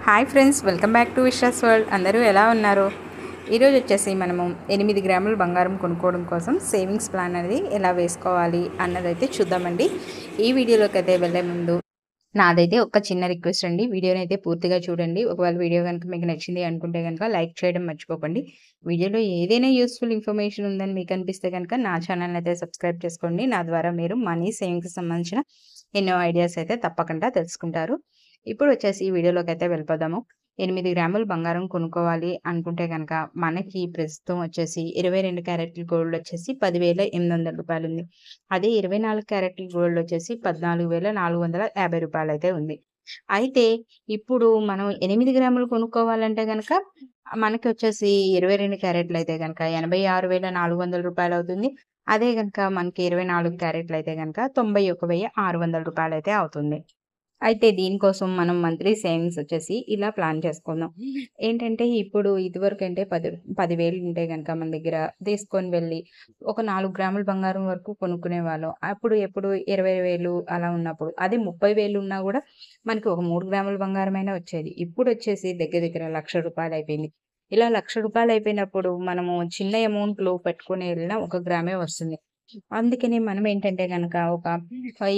Hi friends, welcome back to Vishwas world. అందరూ ఎలా ఉన్నారు? ఈరోజు వచ్చేసి మనము 8 గ్రాముల బంగారం కొనుక్కోవడం కోసం సేవింగ్స్ ప్లాన్ అనేది ఎలా వేసుకోవాలి అన్నదైతే చూద్దామండి. ఈ వీడియోలోకి అయితే వెళ్ళే ముందు నాదైతే ఒక చిన్న రిక్వెస్ట్ అండి. వీడియోని అయితే పూర్తిగా చూడండి. ఒకవేళ వీడియో కనుక మీకు నచ్చింది అనుకుంటే కనుక లైక్ చేయడం మర్చిపోకండి. వీడియోలో ఏదైనా యూస్ఫుల్ ఇన్ఫర్మేషన్ ఉందని మీకు అనిపిస్తే కనుక నా ఛానల్ అయితే సబ్స్క్రైబ్ చేసుకోండి. నా ద్వారా మీరు మనీ సేవింగ్స్కి సంబంధించిన ఎన్నో ఐడియాస్ అయితే తప్పకుండా తెలుసుకుంటారు. ఇప్పుడు వచ్చేసి ఈ వీడియోలోకి అయితే వెళ్ళిపోదాము. 8 గ్రాములు బంగారం కొనుక్కోవాలి అనుకుంటే కనుక మనకి ప్రస్తుతం వచ్చేసి 22 క్యారెట్ల గోల్డ్ వచ్చేసి 10,800 రూపాయలు ఉంది. అదే 24 క్యారెట్ల గోల్డ్ వచ్చేసి 14,450 రూపాయలు అయితే ఉంది. అయితే ఇప్పుడు మనం 8 గ్రాములు కొనుక్కోవాలంటే గనక మనకి వచ్చేసి 22 క్యారెట్లు అయితే గనక 86,400 రూపాయలు అవుతుంది. అదే గనక మనకి 24 క్యారెట్లు అయితే గనక 91,600 రూపాయలు అయితే అవుతుంది. అయితే దీనికోసం మనం మంత్లీ సేవింగ్స్ వచ్చేసి ఇలా ప్లాన్ చేసుకుందాం. ఏంటంటే ఇప్పుడు ఇదివరకంటే 10,000 ఉంటే గనక మన దగ్గర తీసుకొని వెళ్ళి ఒక 4 గ్రాముల బంగారం వరకు కొనుక్కునేవాళ్ళం. అప్పుడు ఎప్పుడు 20,000 అలా ఉన్నప్పుడు. అదే 30,000 ఉన్నా గూడా మనకి ఒక 3 గ్రాముల బంగారమైనా వచ్చేది. ఇప్పుడొచ్చేసి దగ్గర దగ్గర రూ. 1,00,000 అయిపోయింది. ఇలా రూ. 1,00,000 అయిపోయినప్పుడు మనము చిన్న అమౌంట్‌లో పెట్టుకొని వెళ్ళినా 1 గ్రామే వస్తుంది. అందుకని మనం ఏంటంటే గనక ఒక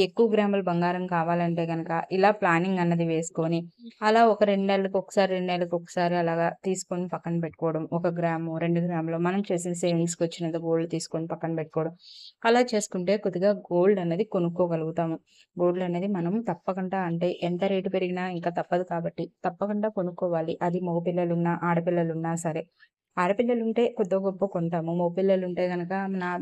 ఎక్కువ గ్రాముల బంగారం కావాలంటే గనక ఇలా ప్లానింగ్ అన్నది వేసుకొని, అలా ఒక 2 నెలలకొకసారి, 2 నెలలకొకసారి అలాగా తీసుకొని పక్కన పెట్టుకోవడం. 1 గ్రాము, 2 గ్రాములు మనం చేసిన సేవింగ్స్‌కొచ్చినంత గోల్డ్ తీసుకొని పక్కన పెట్టుకోవడం. అలా చేసుకుంటే కొద్దిగా గోల్డ్ అనేది కొనుక్కోగలుగుతాము. గోల్డ్ అనేది మనం తప్పకుండా అంటే ఎంత రేటు పెరిగినా ఇంకా తప్పదు కాబట్టి తప్పకుండా కొనుక్కోవాలి. అది మగపిల్లలున్నా, ఆడపిల్లలున్నా సరే. ఆడపిల్లలుంటే కొద్దో గొప్పో కొంటాము. మగపిల్లలుంటే గనక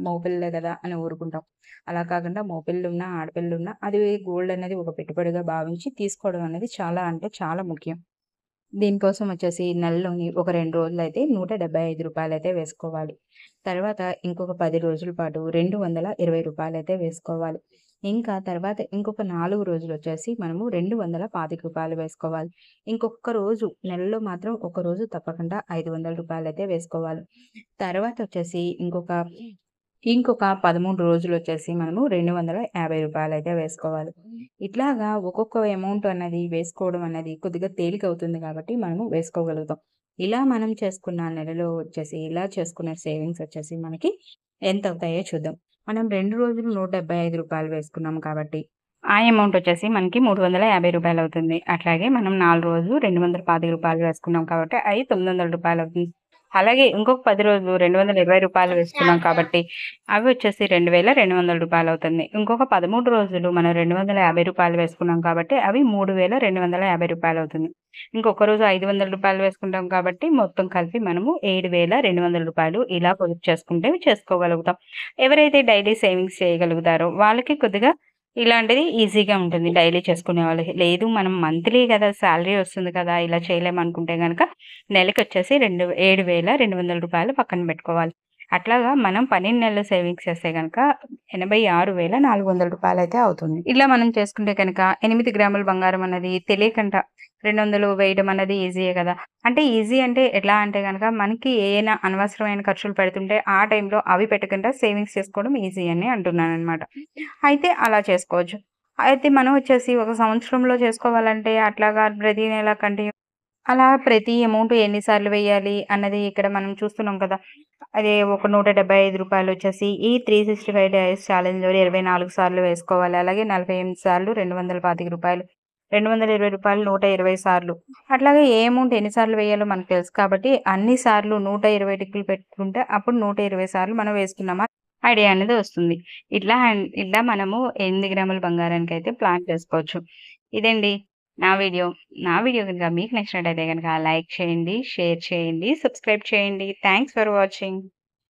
మగపిల్లలే గదా అని ఊరుకుంటాం. అలా కాకుండా మగపిల్లలున్నా, ఆడపిల్లలున్నా అది గోల్డ్ అనేది ఒక పెట్టుబడిగా భావించి తీసుకోవడం అనేది చాలా అంటే చాలా ముఖ్యం. దీనికోసం వచ్చేసి నెలలోని ఒక 2 రోజులైతే రూ. 175 అయితే వేసుకోవాలి. తర్వాత ఇంకొక 10 రోజుల పాటు రూ. 220 వేసుకోవాలి. ఇంకా తర్వాత ఇంకొక 4 రోజులొచ్చేసి మనము రూ. 225 వేసుకోవాలి. ఇంకొక రోజు నెలలో మాత్రం ఒక రోజు తప్పకుండా రూ. 500 వేసుకోవాలి. తర్వాత వచ్చేసి ఇంకొక 13 రోజులొచ్చేసి మనము రూ. 250 వేసుకోవాలి. ఇట్లాగా ఒక్కొక్క అమౌంట్ అనేది వేసుకోవడం అనేది కొద్దిగా తేలికవుతుంది కాబట్టి మనము వేసుకోగలుగుతాం. ఇలా మనం చేసుకున్న నెలలో వచ్చేసి ఇలా చేసుకున్న సేవింగ్స్ వచ్చేసి మనకి ఎంతవుతాయో చూద్దాం. మనం 2 రోజులు రూ. 175 వేసుకున్నాం కాబట్టి ఆ అమౌంట్ వచ్చేసి మనకి రూ. 350 అవుతుంది. అట్లాగే మనం 4 రోజులు రూ. 225 వేసుకున్నాం కాబట్టి అయి రూ. 900 అవుతుంది. అలాగే ఇంకొక 10 రోజులు రూ. 220 వేసుకున్నాం కాబట్టి అవి వచ్చేసి రూ. 2,200 అవుతుంది. ఇంకొక 13 రోజులు మనం రూ. 250 వేసుకున్నాం కాబట్టి అవి రూ. 3,250 అవుతుంది. ఇంకొక రోజు రూ. 500 వేసుకుంటాం కాబట్టి మొత్తం కలిపి మనము రూ. 7,200 ఇలా పొదుపు చేసుకుంటే చేసుకోగలుగుతాం. ఎవరైతే డైలీ సేవింగ్స్ చేయగలుగుతారో వాళ్ళకి కొద్దిగా ఇలాంటిది ఈజీగా ఉంటుంది డైలీ చేసుకునే వాళ్ళకి. లేదు మనం మంత్లీ కదా శాలరీ వస్తుంది కదా ఇలా చేయలేమనుకుంటే గనక నెలకొచ్చేసి 7,200 పక్కన పెట్టుకోవాలి. అట్లాగా మనం 12 నెలల సేవింగ్స్ చేస్తే గనక రూ. 86,400 అయితే అవుతుంది. ఇలా మనం చేసుకుంటే కనుక 8 గ్రాముల బంగారం అనేది తెలియకుండా 200 వేయడం అనేది ఈజీయే కదా! అంటే ఈజీ అంటే ఎట్లా అంటే గనక మనకి ఏయైనా అనవసరమైన ఖర్చులు పెడుతుంటే ఆ టైంలో అవి పెట్టకుండా సేవింగ్స్ చేసుకోవడం ఈజీ అని అంటున్నాననమాట. అయితే అలా చేసుకోవచ్చు. అయితే మనం వచ్చేసి ఒక సంవత్సరంలో చేసుకోవాలంటే అట్లాగా ప్రతి నెల అలా ప్రతి అమౌంట్ ఎన్ని సార్లు వేయాలి అన్నది ఇక్కడ మనం చూస్తున్నాం కదా! అదే ఒక రూ. 175 వచ్చేసి ఈ 365 డేస్ ఛాలెంజ్‌లో 24 సార్లు వేసుకోవాలి. అలాగే 48 సార్లు రూ. 225 రూ. 220 120 సార్లు. అట్లాగే ఏ అమౌంట్ ఎన్ని సార్లు వేయాలో మనకు తెలుసు కాబట్టి అన్ని సార్లు 120 టిక్కులు పెట్టుకుంటే అప్పుడు 120 సార్లు మనం వేసుకున్నామా ఐడియా అనేది వస్తుంది. ఇట్లా మనము 8 గ్రాముల బంగారానికైతే ప్లాన్ చేసుకోవచ్చు. ఇదండి నా వీడియో. నా వీడియో గనుక మీకు నచ్చినట్టయితే గనక లైక్ చేయండి, షేర్ చేయండి, సబ్స్క్రైబ్ చేయండి. Thanks for watching.